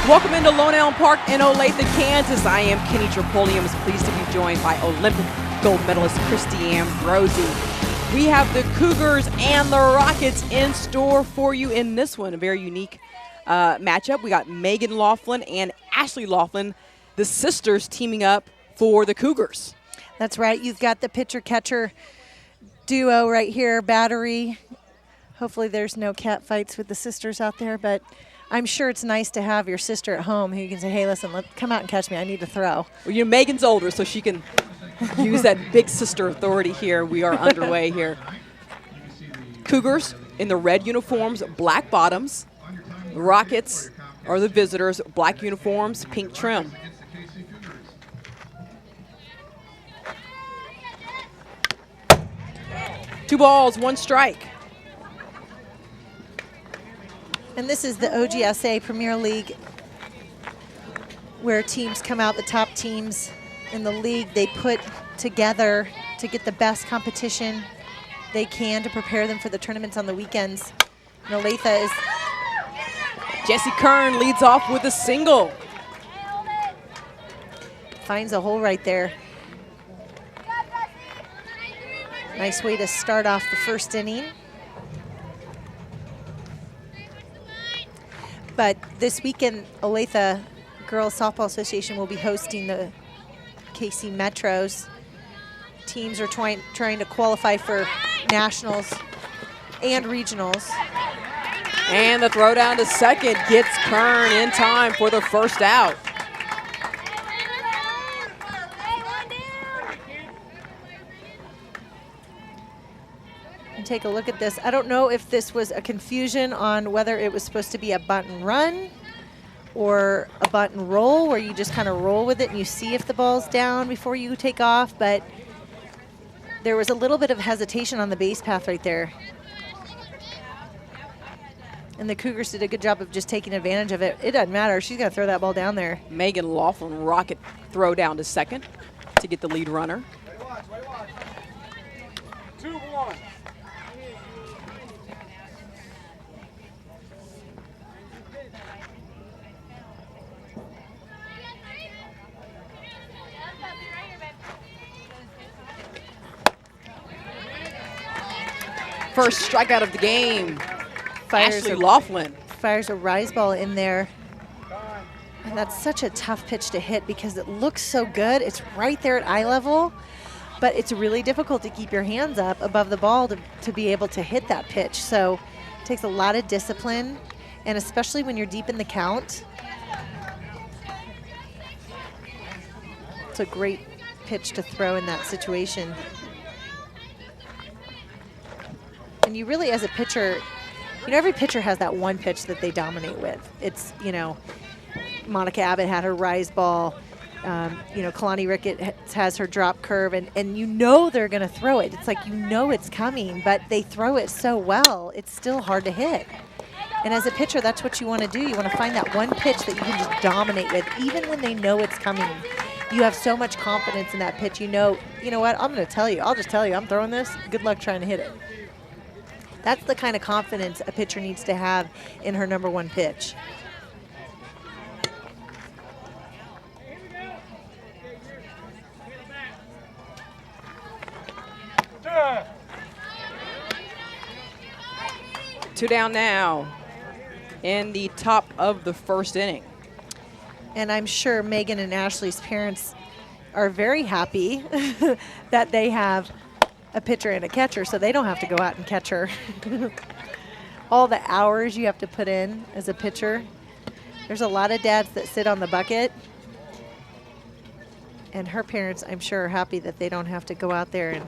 Welcome into Lone Elm Park in Olathe, Kansas. I am Kenny Tripoli. I'm pleased to be joined by Olympic gold medalist Christy Ambrosi. We have the Cougars and the Rockets in store for you in this one. A very unique matchup. We got Megan Laughlin and Ashley Laughlin, the sisters, teaming up for the Cougars. That's right. You've got the pitcher-catcher duo right here, Battery. Hopefully there's no cat fights with the sisters out there, but I'm sure it's nice to have your sister at home who you can say, hey, listen, come out and catch me. I need to throw. Well, you know, Megan's older, so she can use that big sister authority here. We are underway here. Cougars in the red uniforms, black bottoms. The Rockets are the visitors, black uniforms, pink trim. Two balls, one strike. And this is the OGSA Premier League, where teams come out, the top teams in the league, they put together to get the best competition they can to prepare them for the tournaments on the weekends. And Olathe is... Jesse Kern leads off with a single. Finds a hole right there. Nice way to start off the first inning. But this weekend, Olathe Girls Softball Association will be hosting the KC Metros. Teams are trying to qualify for nationals and regionals. And the throw down to second gets Kern in time for the first out. Take a look at this. I don't know if this was a confusion on whether it was supposed to be a bunt and run or a bunt and roll, where you just kind of roll with it and you see if the ball's down before you take off, but there was a little bit of hesitation on the base path right there. And the Cougars did a good job of just taking advantage of it. It doesn't matter. She's going to throw that ball down there. Megan Laughlin, rocket throw down to second to get the lead runner. 2-1. First strikeout of the game, Fires Ashley Laughlin. Fires a rise ball in there. And that's such a tough pitch to hit because it looks so good. It's right there at eye level, but it's really difficult to keep your hands up above the ball to be able to hit that pitch. So it takes a lot of discipline, and especially when you're deep in the count. It's a great pitch to throw in that situation. And you really, as a pitcher, you know, every pitcher has that one pitch that they dominate with. It's, you know, Monica Abbott had her rise ball. You know, Kalani Rickett has her drop curve, and you know they're going to throw it. It's like you know it's coming, but they throw it so well, it's still hard to hit. And as a pitcher, that's what you want to do. You want to find that one pitch that you can just dominate with, even when they know it's coming. You have so much confidence in that pitch. You know what, I'm going to tell you. I'll just tell you, I'm throwing this. Good luck trying to hit it. That's the kind of confidence a pitcher needs to have in her number one pitch. Two down now in the top of the first inning. And I'm sure Megan and Ashley's parents are very happy that they have a pitcher and a catcher, so they don't have to go out and catch her. All the hours you have to put in as a pitcher. There's a lot of dads that sit on the bucket. And her parents, I'm sure, are happy that they don't have to go out there and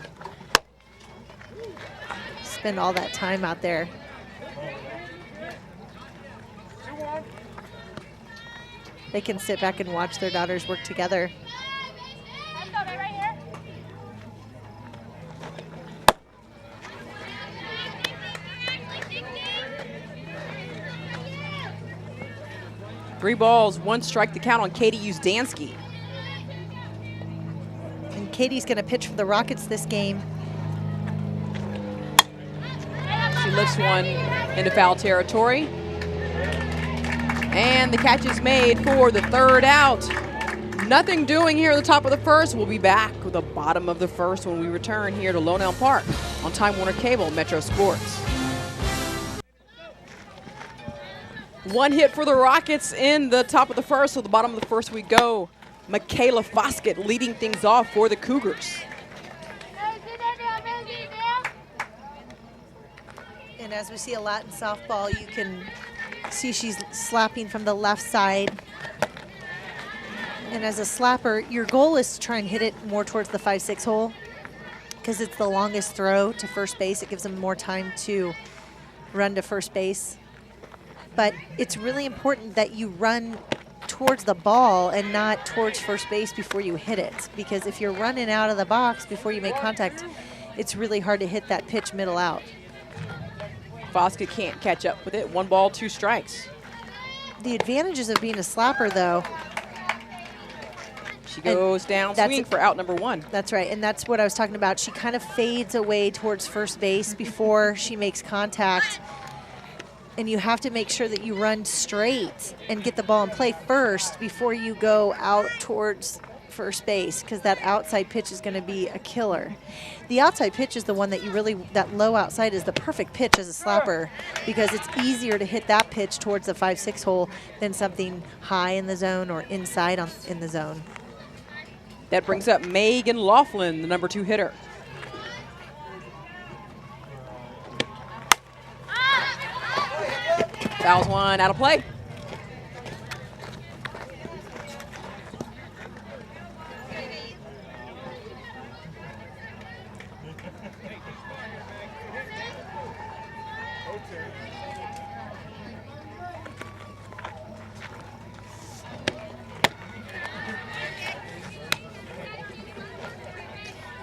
spend all that time out there. They can sit back and watch their daughters work together. Three balls, one strike, the count on Katie Uzdansky. And Katie's going to pitch for the Rockets this game. She lifts one into foul territory. And the catch is made for the third out. Nothing doing here at the top of the first. We'll be back with the bottom of the first when we return here to Lone Elm Park on Time Warner Cable Metro Sports. One hit for the Rockets in the top of the first. So the bottom of the first we go. Michaela Foskett leading things off for the Cougars. And as we see a lot in softball, you can see she's slapping from the left side. And as a slapper, your goal is to try and hit it more towards the 5-6 hole because it's the longest throw to first base. It gives them more time to run to first base. But it's really important that you run towards the ball and not towards first base before you hit it, because if you're running out of the box before you make contact, it's really hard to hit that pitch middle out. Foskett can't catch up with it. 1 ball, 2 strikes. The advantages of being a slapper, though, she goes down swinging for out number 1. That's right, and that's what I was talking about. She kind of fades away towards first base before she makes contact, and you have to make sure that you run straight and get the ball in play first before you go out towards first base, because that outside pitch is going to be a killer. The outside pitch is the one that you really, that low outside is the perfect pitch as a slapper, because it's easier to hit that pitch towards the 5-6 hole than something high in the zone or inside in the zone. That brings up Megan Laughlin, the number 2 hitter. Fouls 1 out of play.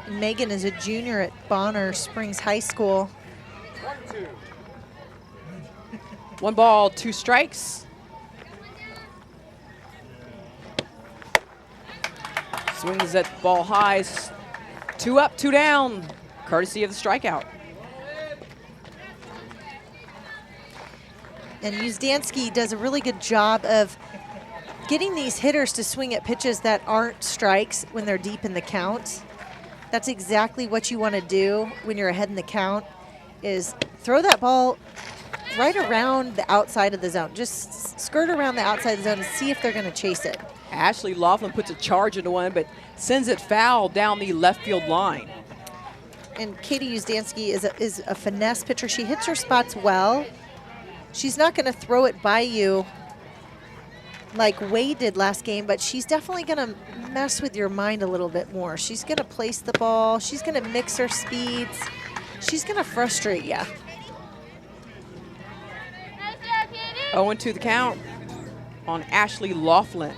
Megan is a junior at Bonner Springs High School. 1 ball, 2 strikes. Swings that ball high. 2 up, 2 down, courtesy of the strikeout. And Uzdansky does a really good job of getting these hitters to swing at pitches that aren't strikes when they're deep in the count. That's exactly what you want to do when you're ahead in the count, is throw that ball right around the outside of the zone. Just skirt around the outside of the zone and see if they're going to chase it. Ashley Laughlin puts a charge into one, but sends it foul down the left field line. And Katie Uzdansky is a finesse pitcher. She hits her spots well. She's not going to throw it by you like Wade did last game, but she's definitely going to mess with your mind a little bit more. She's going to place the ball. She's going to mix her speeds. She's going to frustrate you. 0-2 the count on Ashley Laughlin.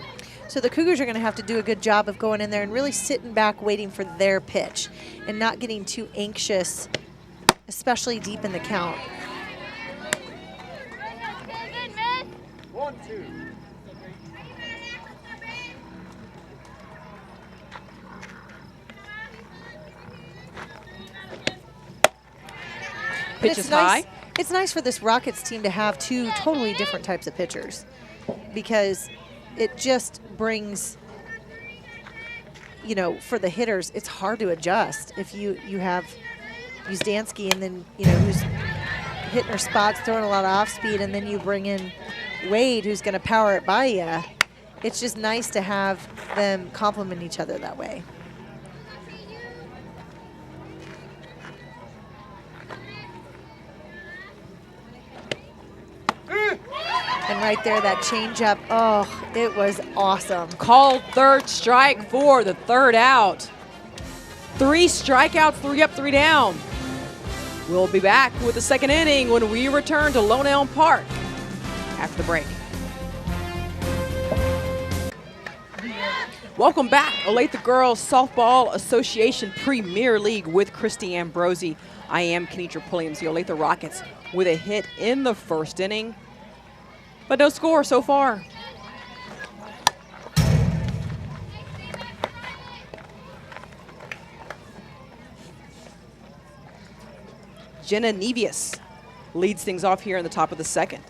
So the Cougars are going to have to do a good job of going in there and really sitting back waiting for their pitch and not getting too anxious, especially deep in the count. 1-2. Pitch is high. It's nice for this Rockets team to have 2 totally different types of pitchers, because it just brings, you know, for the hitters, it's hard to adjust. If you have Uzdansky and then, you know, who's hitting her spots, throwing a lot of off speed, and then you bring in Wade, who's going to power it by you. It's just nice to have them complement each other that way. And right there, that changeup, oh, it was awesome. Called third strike for the third out. 3 strikeouts, 3 up, 3 down. We'll be back with the second inning when we return to Lone Elm Park after the break. Welcome back, Olathe Girls Softball Association Premier League with Christy Ambrosi. I am Kenitra Pulliams, the Olathe Rockets, with a hit in the first inning, but no score so far. Jenna Nevius leads things off here in the top of the second.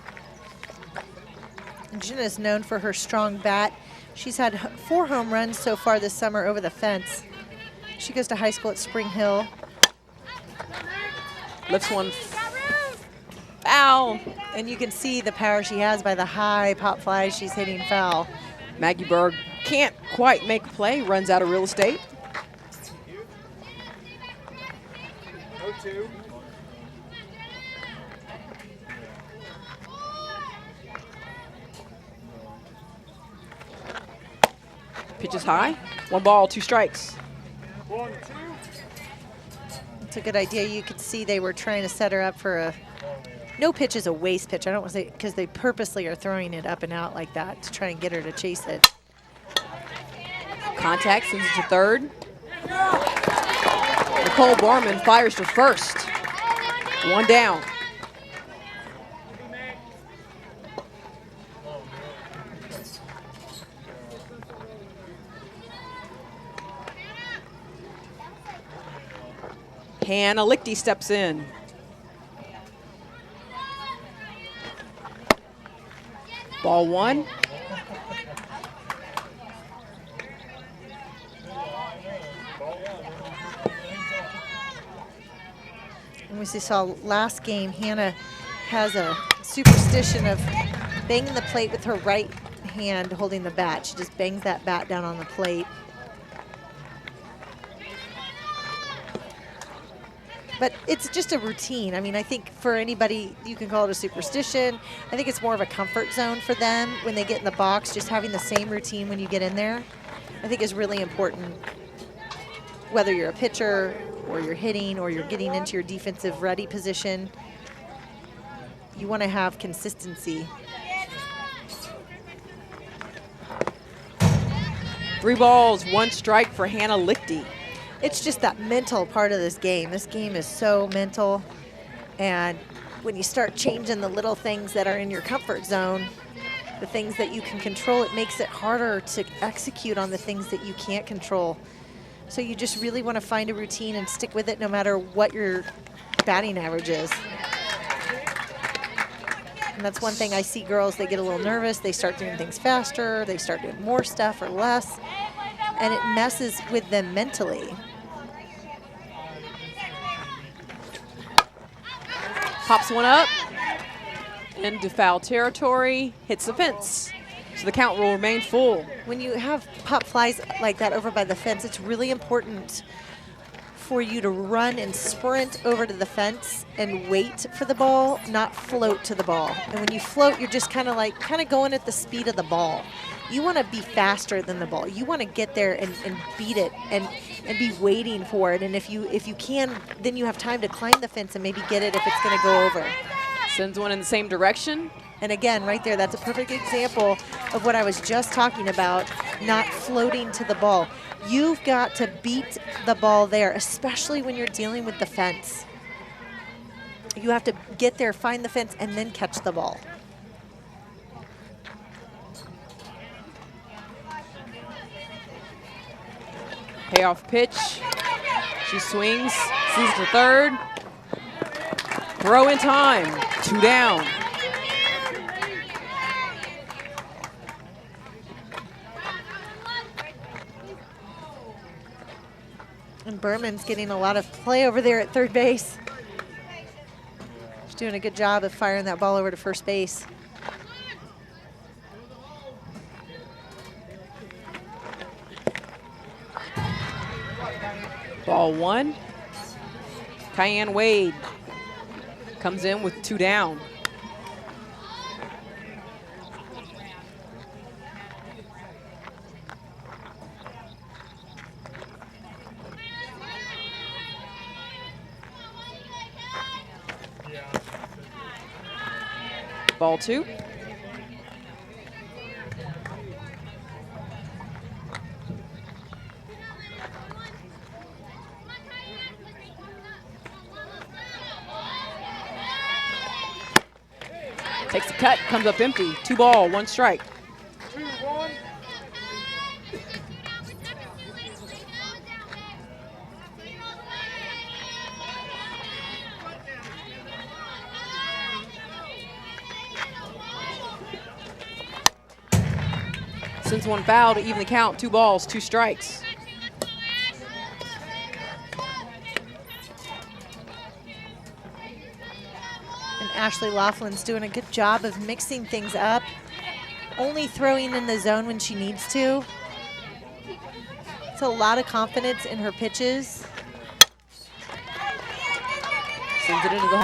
Jenna is known for her strong bat. She's had 4 home runs so far this summer over the fence. She goes to high school at Spring Hill. Lifts one foul. And you can see the power she has by the high pop flies she's hitting foul. Maggie Berg can't quite make a play, runs out of real estate. 0-2. Pitch is high. 1 ball, 2 strikes. 1-2. It's a good idea. You could see they were trying to set her up for a no pitch is a waste pitch. I don't want to say because they purposely are throwing it up and out like that to try and get her to chase it. Contact, sends it to third. Nicole Borman fires to first. 1 down. Hannah Lichty steps in. Ball 1. And we saw last game, Hannah has a superstition of banging the plate with her right hand holding the bat. She just bangs that bat down on the plate. But it's just a routine. I mean, I think for anybody, you can call it a superstition. I think it's more of a comfort zone for them when they get in the box. Just having the same routine when you get in there, I think is really important. Whether you're a pitcher or you're hitting or you're getting into your defensive ready position, you want to have consistency. 3 balls, 1 strike for Hannah Lichty. It's just that mental part of this game. This game is so mental. And when you start changing the little things that are in your comfort zone, the things that you can control, it makes it harder to execute on the things that you can't control. So you just really want to find a routine and stick with it no matter what your batting average is. And that's one thing I see girls, they get a little nervous, they start doing things faster, they start doing more stuff or less, and it messes with them mentally. Pops one up into foul territory, hits the fence. So the count will remain full. When you have pop flies like that over by the fence, it's really important for you to run and sprint over to the fence and wait for the ball, not float to the ball. And when you float, you're just kind of going at the speed of the ball. You want to be faster than the ball. You want to get there and beat it and be waiting for it. And if you can, then you have time to climb the fence and maybe get it if it's going to go over. Sends one in the same direction. And again, right there, that's a perfect example of what I was just talking about, not floating to the ball. You've got to beat the ball there, especially when you're dealing with the fence. You have to get there, find the fence, and then catch the ball. Payoff pitch. She swings, sees to third. Throw in time, 2 down. And Berman's getting a lot of play over there at third base. She's doing a good job of firing that ball over to first base. Ball 1. Kyan Wade comes in with 2 down. Ball 2. Takes the cut, comes up empty. 2 ball, 1 strike. 2-1. Sends one foul to even the count. 2 balls, 2 strikes. And Ashley Laughlin's doing a good job of mixing things up, only throwing in the zone when she needs to. It's a lot of confidence in her pitches. Sends it into the